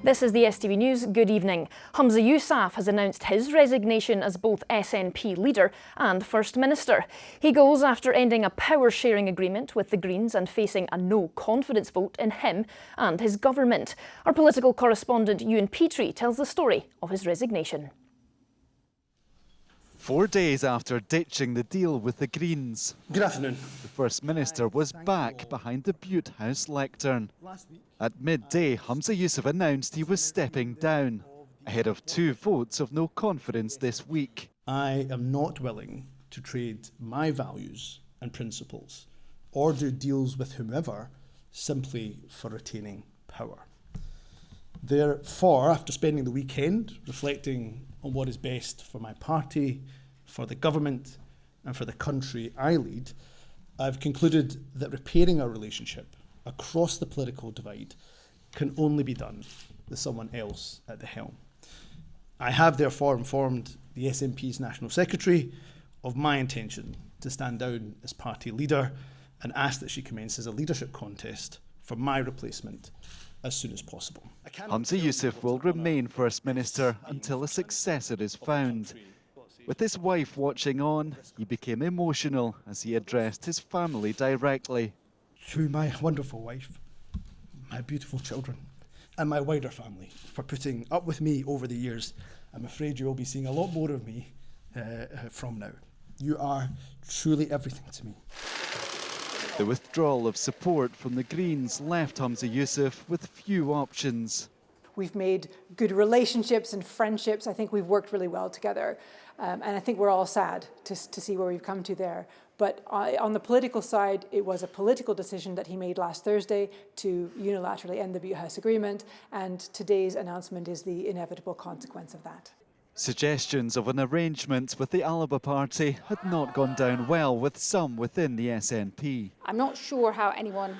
This is the STV News. Good evening. Humza Yousaf has announced his resignation as both SNP leader and First Minister. He goes after ending a power-sharing agreement with the Greens and facing a no-confidence vote in him and his government. Our political correspondent Humza Yousaf tells the story of his resignation. 4 days after ditching the deal with the Greens, good afternoon. The First Minister was back behind the Butte House lectern. At midday, Humza Yousaf announced he was stepping down, ahead of 2 votes of no confidence this week. I am not willing to trade my values and principles or do deals with whomever simply for retaining power. Therefore, after spending the weekend reflecting on what is best for my party, for the government and for the country I lead, I've concluded that repairing our relationship across the political divide can only be done with someone else at the helm. I have therefore informed the SNP's National Secretary of my intention to stand down as party leader and ask that she commences a leadership contest for my replacement as soon as possible. Humza Yousaf will remain First Minister until a successor is found. With his wife watching on, he became emotional as he addressed his family directly. To my wonderful wife, my beautiful children, and my wider family for putting up with me over the years, I'm afraid you will be seeing a lot more of me from now. You are truly everything to me. The withdrawal of support from the Greens left Humza Yousaf with few options. We've made good relationships and friendships. I think we've worked really well together. And I think we're all sad to see where we've come to there. But on the political side, it was a political decision that he made last Thursday to unilaterally end the Butte House Agreement. And today's announcement is the inevitable consequence of that. Suggestions of an arrangement with the Alba party had not gone down well with some within the SNP. I'm not sure how anyone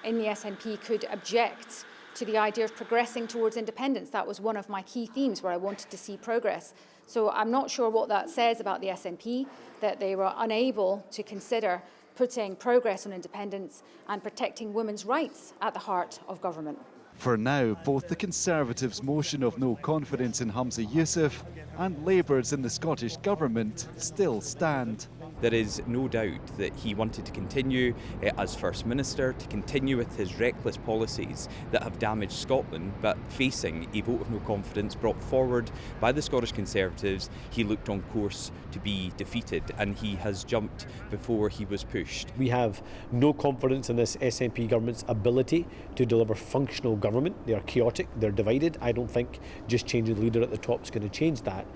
in the SNP could object to the idea of progressing towards independence. That was one of my key themes where I wanted to see progress. So I'm not sure what that says about the SNP, that they were unable to consider putting progress on independence and protecting women's rights at the heart of government. For now, both the Conservatives' motion of no confidence in Humza Yousaf and Labour's in the Scottish Government still stand. There is no doubt that he wanted to continue as First Minister, to continue with his reckless policies that have damaged Scotland, but facing a vote of no confidence brought forward by the Scottish Conservatives, he looked on course to be defeated, and he has jumped before he was pushed. We have no confidence in this SNP government's ability to deliver functional government. They are chaotic, they're divided. I don't think just changing the leader at the top is going to change that.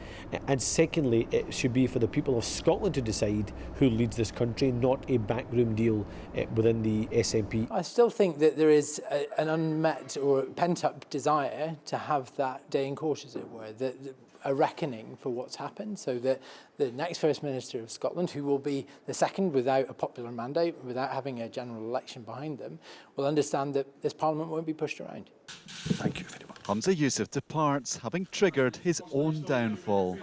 And secondly, it should be for the people of Scotland to decide who leads this country, not a backroom deal within the SNP. I still think that there is an unmet or pent-up desire to have that day in court, as it were, a reckoning for what's happened, so that the next First Minister of Scotland, who will be the second without a popular mandate, without having a general election behind them, will understand that this Parliament won't be pushed around. Thank you very much. Humza Yousaf departs, having triggered his own downfall.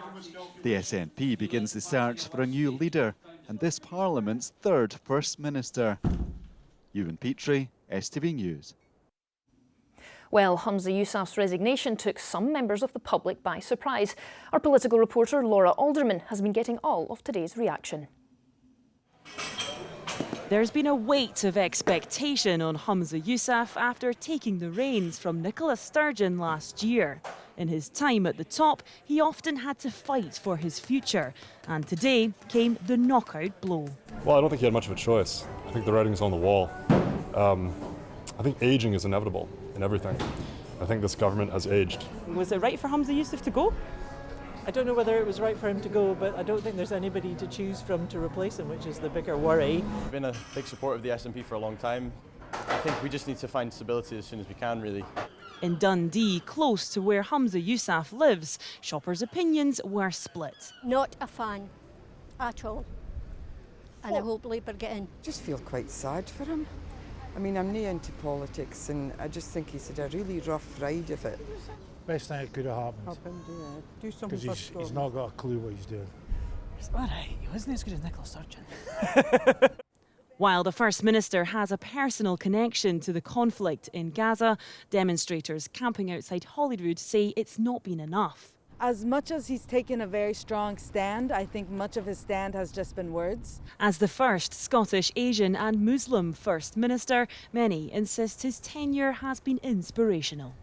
The SNP begins the search for a new leader and this Parliament's third First Minister. Humza Yousaf, STV News. Well, Humza Yousaf's resignation took some members of the public by surprise. Our political reporter Laura Alderman has been getting all of today's reaction. There's been a weight of expectation on Humza Yousaf after taking the reins from Nicola Sturgeon last year. In his time at the top, he often had to fight for his future, and today came the knockout blow. Well, I don't think he had much of a choice. I think the writing's on the wall. I think ageing is inevitable in everything. I think this government has aged. Was it right for Humza Yousaf to go? I don't know whether it was right for him to go, but I don't think there's anybody to choose from to replace him, which is the bigger worry. I've been a big supporter of the SNP for a long time. I think we just need to find stability as soon as we can, really. In Dundee, close to where Humza Yousaf lives, shoppers' opinions were split. Not a fan at all. And I hope Labour get in. Just feel quite sad for him. I mean, I'm not into politics, and I just think he's had a really rough ride of it. Best thing that could have happened. Yeah. Do something for Because he's not got a clue what he's doing. It's all right. He wasn't as good as Nicola Sturgeon. While the First Minister has a personal connection to the conflict in Gaza, demonstrators camping outside Holyrood say it's not been enough. As much as he's taken a very strong stand, I think much of his stand has just been words. As the first Scottish, Asian and Muslim First Minister, many insist his tenure has been inspirational.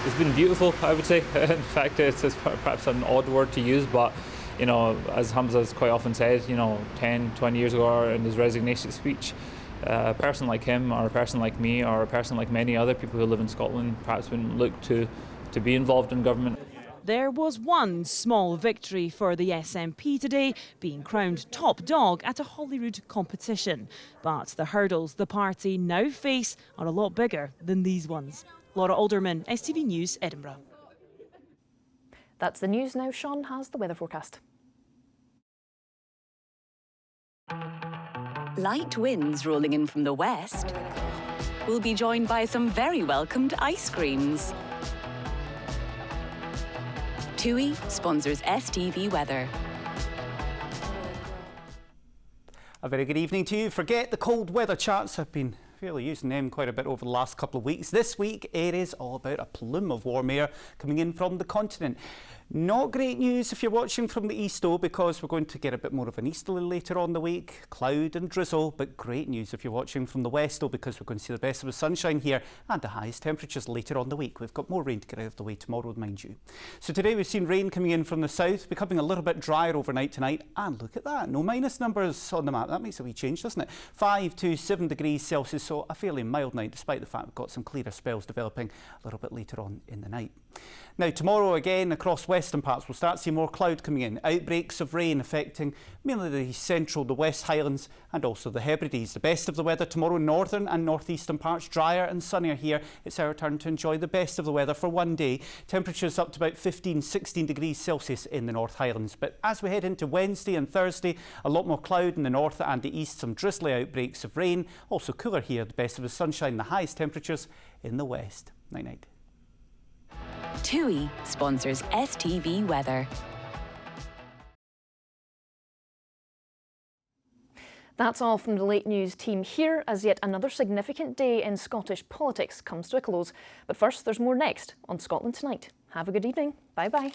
It's been beautiful, I would say. In fact, it's perhaps an odd word to use, but you know, as Humza's quite often said, 10, 20 years ago in his resignation speech, a person like him or a person like me or a person like many other people who live in Scotland perhaps wouldn't look to be involved in government. There was one small victory for the SNP today, being crowned top dog at a Holyrood competition. But the hurdles the party now face are a lot bigger than these ones. Laura Alderman, STV News, Edinburgh. That's the news now. Sean has the weather forecast. Light winds rolling in from the west. We'll be joined by some very welcomed ice creams. TUI sponsors STV Weather. A very good evening to you. Forget the cold weather charts. I've been really using them quite a bit over the last couple of weeks. This week it is all about a plume of warm air coming in from the continent. Not great news if you're watching from the east though, because we're going to get a bit more of an easterly later on the week, cloud and drizzle, but great news if you're watching from the west though, because we're going to see the best of the sunshine here and the highest temperatures later on the week. We've got more rain to get out of the way tomorrow, mind you. So today we've seen rain coming in from the south, becoming a little bit drier overnight tonight, and look at that, no minus numbers on the map. That makes a wee change, doesn't it? 5 to 7 degrees Celsius, so a fairly mild night despite the fact we've got some clearer spells developing a little bit later on in the night. Now tomorrow again across western parts we'll start seeing more cloud coming in, outbreaks of rain affecting mainly the central, the West Highlands and also the Hebrides. The best of the weather tomorrow, northern and northeastern parts, drier and sunnier here. It's our turn to enjoy the best of the weather for one day. Temperatures up to about 15-16 degrees Celsius in the North Highlands. But as we head into Wednesday and Thursday, a lot more cloud in the north and the east, some drizzly outbreaks of rain. Also cooler here, the best of the sunshine, the highest temperatures in the west. Night night. TUI sponsors STV Weather. That's all from the late news team here, as yet another significant day in Scottish politics comes to a close. But first, there's more next on Scotland Tonight. Have a good evening. Bye-bye.